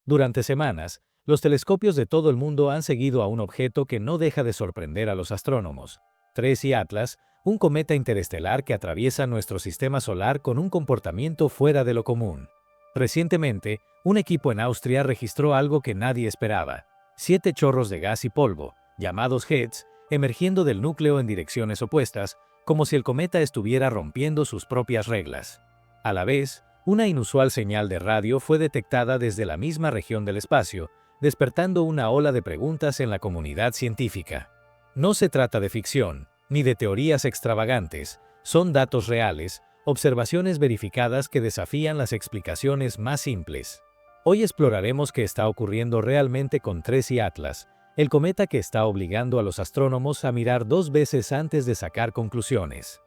Durante semanas, los telescopios de todo el mundo han seguido a un objeto que no deja de sorprender a los astrónomos. TRES y Atlas, un cometa interestelar que atraviesa nuestro sistema solar con un comportamiento fuera de lo común. Recientemente, un equipo en Austria registró algo que nadie esperaba: 7 chorros de gas y polvo, llamados heads, emergiendo del núcleo en direcciones opuestas, como si el cometa estuviera rompiendo sus propias reglas. A la vez, una inusual señal de radio fue detectada desde la misma región del espacio, despertando una ola de preguntas en la comunidad científica. No se trata de ficción, ni de teorías extravagantes, son datos reales, observaciones verificadas que desafían las explicaciones más simples. Hoy exploraremos qué está ocurriendo realmente con TRES y Atlas, el cometa que está obligando a los astrónomos a mirar 2 veces antes de sacar conclusiones.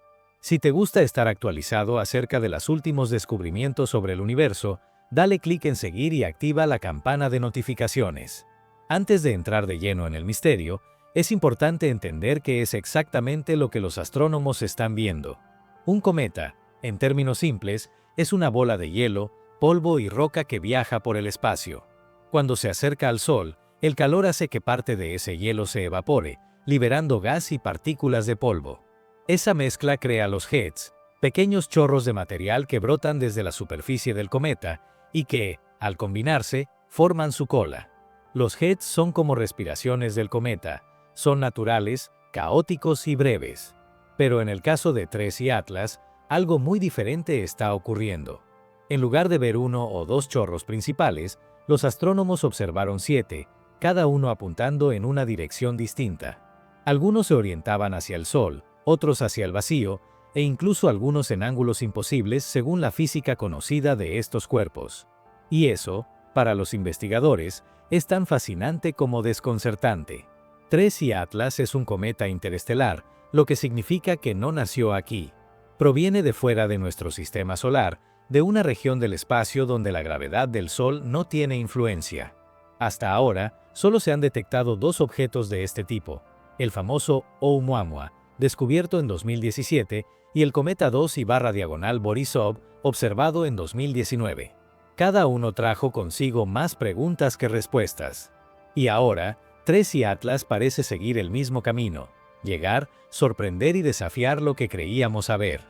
Si te gusta estar actualizado acerca de los últimos descubrimientos sobre el universo, dale clic en seguir y activa la campana de notificaciones. Antes de entrar de lleno en el misterio, es importante entender qué es exactamente lo que los astrónomos están viendo. Un cometa, en términos simples, es una bola de hielo, polvo y roca que viaja por el espacio. Cuando se acerca al Sol, el calor hace que parte de ese hielo se evapore, liberando gas y partículas de polvo. Esa mezcla crea los heads, pequeños chorros de material que brotan desde la superficie del cometa y que, al combinarse, forman su cola. Los heads son como respiraciones del cometa, son naturales, caóticos y breves. Pero en el caso de TRES y Atlas, algo muy diferente está ocurriendo. En lugar de ver 1 o 2 chorros principales, los astrónomos observaron 7, cada uno apuntando en una dirección distinta. Algunos se orientaban hacia el Sol, otros hacia el vacío, e incluso algunos en ángulos imposibles según la física conocida de estos cuerpos. Y eso, para los investigadores, es tan fascinante como desconcertante. TRES y Atlas es un cometa interestelar, lo que significa que no nació aquí. Proviene de fuera de nuestro sistema solar, de una región del espacio donde la gravedad del Sol no tiene influencia. Hasta ahora, solo se han detectado 2 objetos de este tipo: el famoso Oumuamua, descubierto en 2017, y el cometa 2I/Borisov, observado en 2019. Cada uno trajo consigo más preguntas que respuestas. Y ahora, TRES y Atlas parece seguir el mismo camino: llegar, sorprender y desafiar lo que creíamos saber.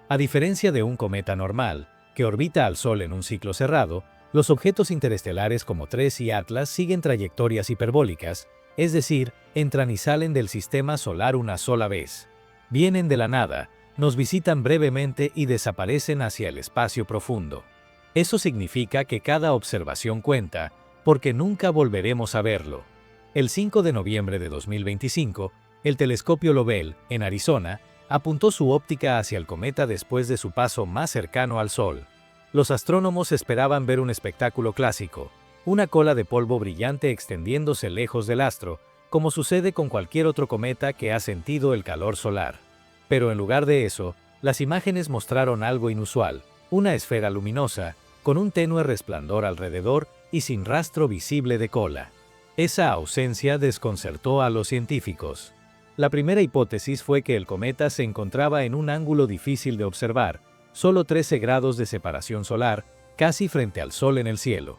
A diferencia de un cometa normal, que orbita al Sol en un ciclo cerrado, los objetos interestelares como TRES y Atlas siguen trayectorias hiperbólicas, es decir, entran y salen del sistema solar una sola vez. Vienen de la nada, nos visitan brevemente y desaparecen hacia el espacio profundo. Eso significa que cada observación cuenta, porque nunca volveremos a verlo. El 5 de noviembre de 2025, el telescopio Lovell, en Arizona, apuntó su óptica hacia el cometa después de su paso más cercano al Sol. Los astrónomos esperaban ver un espectáculo clásico: una cola de polvo brillante extendiéndose lejos del astro, como sucede con cualquier otro cometa que ha sentido el calor solar. Pero en lugar de eso, las imágenes mostraron algo inusual: una esfera luminosa, con un tenue resplandor alrededor y sin rastro visible de cola. Esa ausencia desconcertó a los científicos. La primera hipótesis fue que el cometa se encontraba en un ángulo difícil de observar, solo 13 grados de separación solar, casi frente al Sol en el cielo.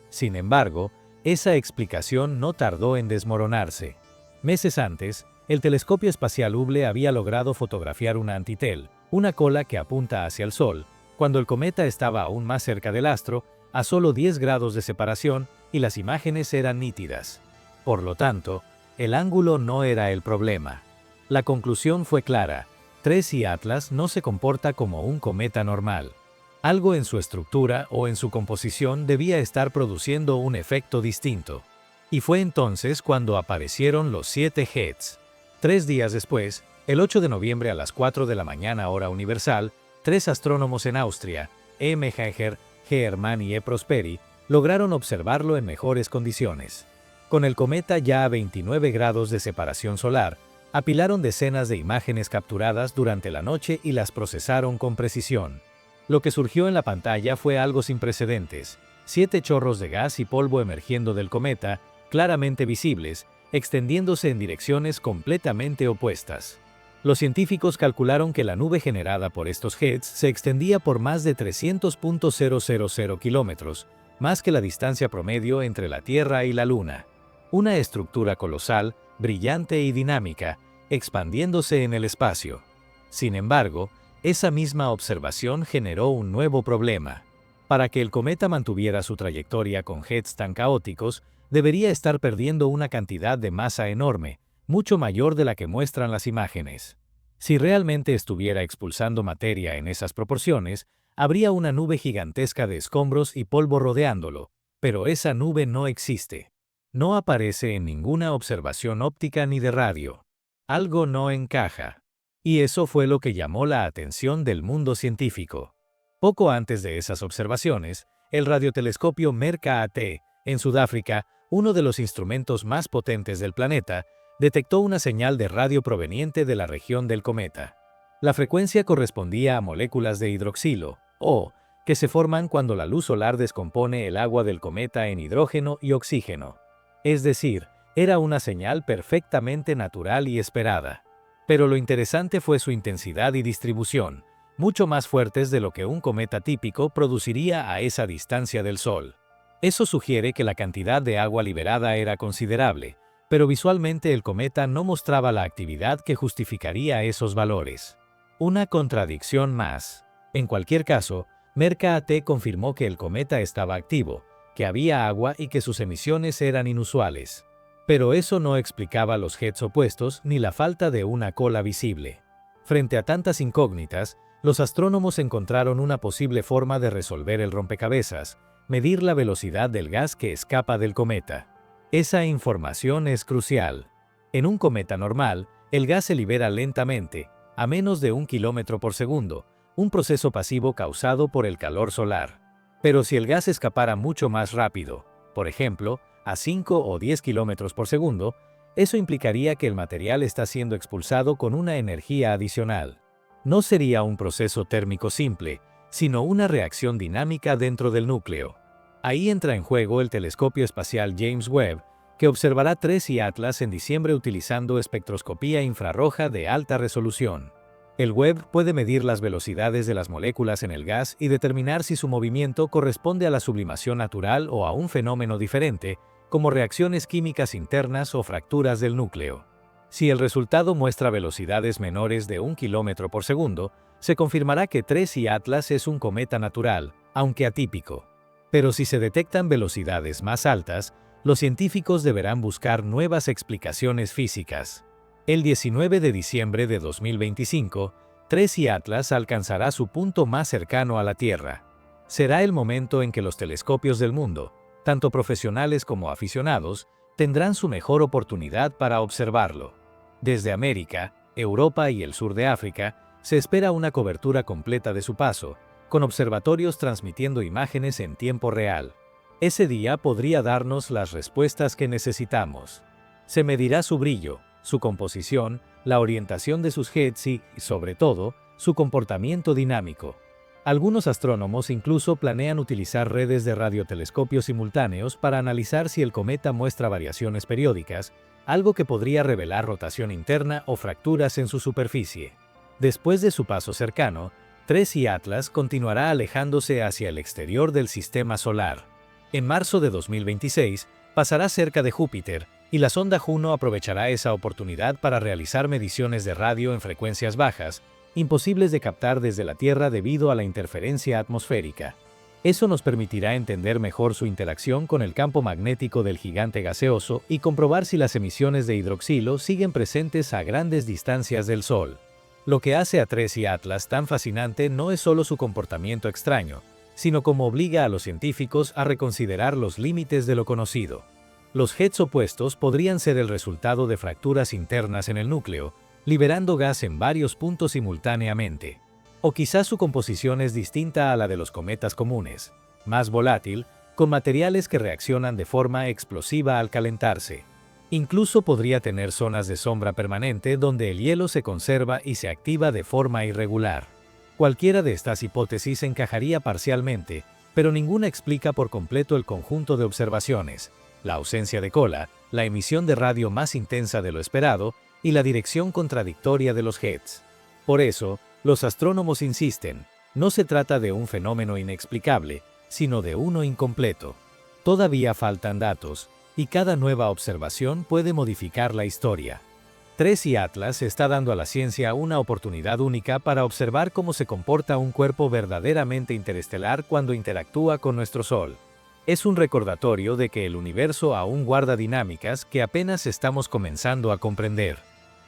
Sin embargo, esa explicación no tardó en desmoronarse. Meses antes, el telescopio espacial Hubble había logrado fotografiar una antitel, una cola que apunta hacia el Sol, cuando el cometa estaba aún más cerca del astro, a solo 10 grados de separación, y las imágenes eran nítidas. Por lo tanto, el ángulo no era el problema. La conclusión fue clara: TRES y Atlas no se comporta como un cometa normal. Algo en su estructura o en su composición debía estar produciendo un efecto distinto. Y fue entonces cuando aparecieron los 7 heads. 3 días después, el 8 de noviembre a las 4 de la mañana hora universal, 3 astrónomos en Austria, E. Mechacher, G. Hermann y E. Prosperi, lograron observarlo en mejores condiciones. Con el cometa ya a 29 grados de separación solar, apilaron decenas de imágenes capturadas durante la noche y las procesaron con precisión. Lo que surgió en la pantalla fue algo sin precedentes: 7 chorros de gas y polvo emergiendo del cometa, claramente visibles, extendiéndose en direcciones completamente opuestas. Los científicos calcularon que la nube generada por estos heads se extendía por más de 300.000 kilómetros, más que la distancia promedio entre la Tierra y la Luna. Una estructura colosal, brillante y dinámica, expandiéndose en el espacio. Sin embargo, esa misma observación generó un nuevo problema. Para que el cometa mantuviera su trayectoria con jets tan caóticos, debería estar perdiendo una cantidad de masa enorme, mucho mayor de la que muestran las imágenes. Si realmente estuviera expulsando materia en esas proporciones, habría una nube gigantesca de escombros y polvo rodeándolo, pero esa nube no existe. No aparece en ninguna observación óptica ni de radio. Algo no encaja. Y eso fue lo que llamó la atención del mundo científico. Poco antes de esas observaciones, el radiotelescopio MER-KAT, en Sudáfrica, uno de los instrumentos más potentes del planeta, detectó una señal de radio proveniente de la región del cometa. La frecuencia correspondía a moléculas de hidroxilo, O, que se forman cuando la luz solar descompone el agua del cometa en hidrógeno y oxígeno. Es decir, era una señal perfectamente natural y esperada. Pero lo interesante fue su intensidad y distribución, mucho más fuertes de lo que un cometa típico produciría a esa distancia del Sol. Eso sugiere que la cantidad de agua liberada era considerable, pero visualmente el cometa no mostraba la actividad que justificaría esos valores. Una contradicción más. En cualquier caso, MER-KAT confirmó que el cometa estaba activo, que había agua y que sus emisiones eran inusuales. Pero eso no explicaba los jets opuestos ni la falta de una cola visible. Frente a tantas incógnitas, los astrónomos encontraron una posible forma de resolver el rompecabezas: medir la velocidad del gas que escapa del cometa. Esa información es crucial. En un cometa normal, el gas se libera lentamente, a menos de 1 km por segundo, un proceso pasivo causado por el calor solar. Pero si el gas escapara mucho más rápido, por ejemplo, a 5 o 10 km por segundo, eso implicaría que el material está siendo expulsado con una energía adicional. No sería un proceso térmico simple, sino una reacción dinámica dentro del núcleo. Ahí entra en juego el telescopio espacial James Webb, que observará TRES y Atlas en diciembre utilizando espectroscopía infrarroja de alta resolución. El Webb puede medir las velocidades de las moléculas en el gas y determinar si su movimiento corresponde a la sublimación natural o a un fenómeno diferente, como reacciones químicas internas o fracturas del núcleo. Si el resultado muestra velocidades menores de 1 km por segundo, se confirmará que TRES y Atlas es un cometa natural, aunque atípico. Pero si se detectan velocidades más altas, los científicos deberán buscar nuevas explicaciones físicas. El 19 de diciembre de 2025, TRES y Atlas alcanzará su punto más cercano a la Tierra. Será el momento en que los telescopios del mundo, tanto profesionales como aficionados, tendrán su mejor oportunidad para observarlo. Desde América, Europa y el sur de África, se espera una cobertura completa de su paso, con observatorios transmitiendo imágenes en tiempo real. Ese día podría darnos las respuestas que necesitamos. Se medirá su brillo, su composición, la orientación de sus jets y, sobre todo, su comportamiento dinámico. Algunos astrónomos incluso planean utilizar redes de radiotelescopios simultáneos para analizar si el cometa muestra variaciones periódicas, algo que podría revelar rotación interna o fracturas en su superficie. Después de su paso cercano, TRES y Atlas continuará alejándose hacia el exterior del sistema solar. En marzo de 2026, pasará cerca de Júpiter, y la sonda Juno aprovechará esa oportunidad para realizar mediciones de radio en frecuencias bajas, imposibles de captar desde la Tierra debido a la interferencia atmosférica. Eso nos permitirá entender mejor su interacción con el campo magnético del gigante gaseoso y comprobar si las emisiones de hidroxilo siguen presentes a grandes distancias del Sol. Lo que hace a TRES y Atlas tan fascinante no es solo su comportamiento extraño, sino como obliga a los científicos a reconsiderar los límites de lo conocido. Los jets opuestos podrían ser el resultado de fracturas internas en el núcleo, liberando gas en varios puntos simultáneamente. O quizás su composición es distinta a la de los cometas comunes, más volátil, con materiales que reaccionan de forma explosiva al calentarse. Incluso podría tener zonas de sombra permanente donde el hielo se conserva y se activa de forma irregular. Cualquiera de estas hipótesis encajaría parcialmente, pero ninguna explica por completo el conjunto de observaciones, la ausencia de cola, la emisión de radio más intensa de lo esperado y la dirección contradictoria de los jets. Por eso, los astrónomos insisten, no se trata de un fenómeno inexplicable, sino de uno incompleto. Todavía faltan datos, y cada nueva observación puede modificar la historia. TRES Atlas está dando a la ciencia una oportunidad única para observar cómo se comporta un cuerpo verdaderamente interestelar cuando interactúa con nuestro Sol. Es un recordatorio de que el universo aún guarda dinámicas que apenas estamos comenzando a comprender.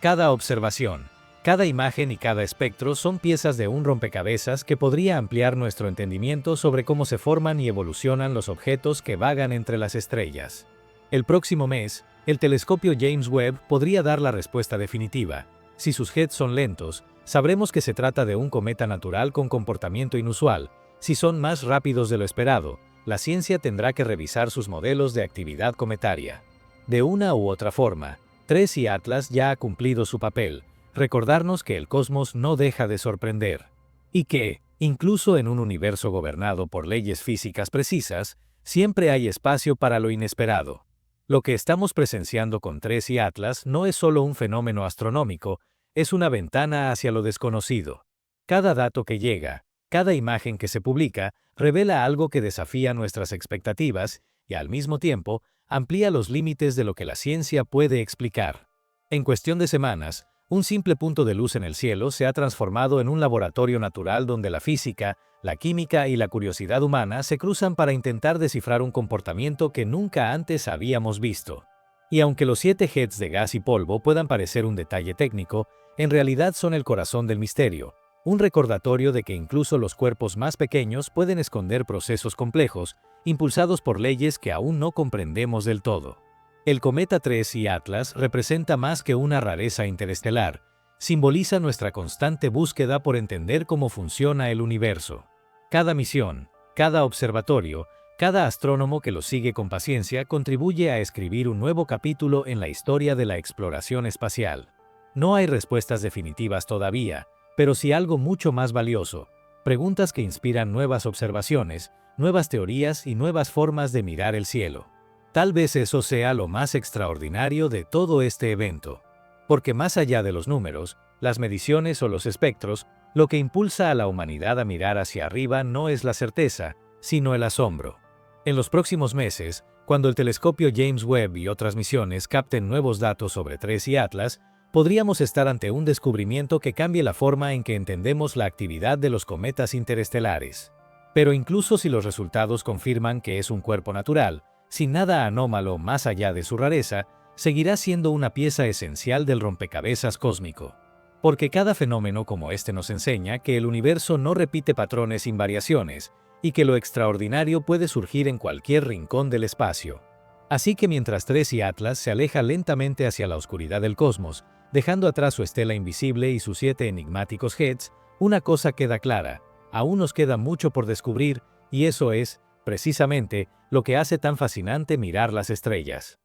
Cada observación, cada imagen y cada espectro son piezas de un rompecabezas que podría ampliar nuestro entendimiento sobre cómo se forman y evolucionan los objetos que vagan entre las estrellas. El próximo mes, el telescopio James Webb podría dar la respuesta definitiva. Si sus jets son lentos, sabremos que se trata de un cometa natural con comportamiento inusual. Si son más rápidos de lo esperado, la ciencia tendrá que revisar sus modelos de actividad cometaria. De una u otra forma, TRES Atlas ya ha cumplido su papel, recordarnos que el cosmos no deja de sorprender. Y que, incluso en un universo gobernado por leyes físicas precisas, siempre hay espacio para lo inesperado. Lo que estamos presenciando con TRES Atlas no es solo un fenómeno astronómico, es una ventana hacia lo desconocido. Cada dato que llega, cada imagen que se publica, revela algo que desafía nuestras expectativas y, al mismo tiempo, amplía los límites de lo que la ciencia puede explicar. En cuestión de semanas, un simple punto de luz en el cielo se ha transformado en un laboratorio natural donde la física, la química y la curiosidad humana se cruzan para intentar descifrar un comportamiento que nunca antes habíamos visto. Y aunque los 7 jets de gas y polvo puedan parecer un detalle técnico, en realidad son el corazón del misterio, un recordatorio de que incluso los cuerpos más pequeños pueden esconder procesos complejos, impulsados por leyes que aún no comprendemos del todo. El cometa TRES Atlas representa más que una rareza interestelar, simboliza nuestra constante búsqueda por entender cómo funciona el universo. Cada misión, cada observatorio, cada astrónomo que lo sigue con paciencia contribuye a escribir un nuevo capítulo en la historia de la exploración espacial. No hay respuestas definitivas todavía, pero sí algo mucho más valioso, preguntas que inspiran nuevas observaciones, nuevas teorías y nuevas formas de mirar el cielo. Tal vez eso sea lo más extraordinario de todo este evento. Porque más allá de los números, las mediciones o los espectros, lo que impulsa a la humanidad a mirar hacia arriba no es la certeza, sino el asombro. En los próximos meses, cuando el telescopio James Webb y otras misiones capten nuevos datos sobre TRES Atlas, podríamos estar ante un descubrimiento que cambie la forma en que entendemos la actividad de los cometas interestelares. Pero incluso si los resultados confirman que es un cuerpo natural, sin nada anómalo más allá de su rareza, seguirá siendo una pieza esencial del rompecabezas cósmico. Porque cada fenómeno como este nos enseña que el universo no repite patrones sin variaciones, y que lo extraordinario puede surgir en cualquier rincón del espacio. Así que mientras TRES Atlas se aleja lentamente hacia la oscuridad del cosmos, dejando atrás su estela invisible y sus 7 enigmáticos jets, una cosa queda clara: aún nos queda mucho por descubrir, y eso es, precisamente, lo que hace tan fascinante mirar las estrellas.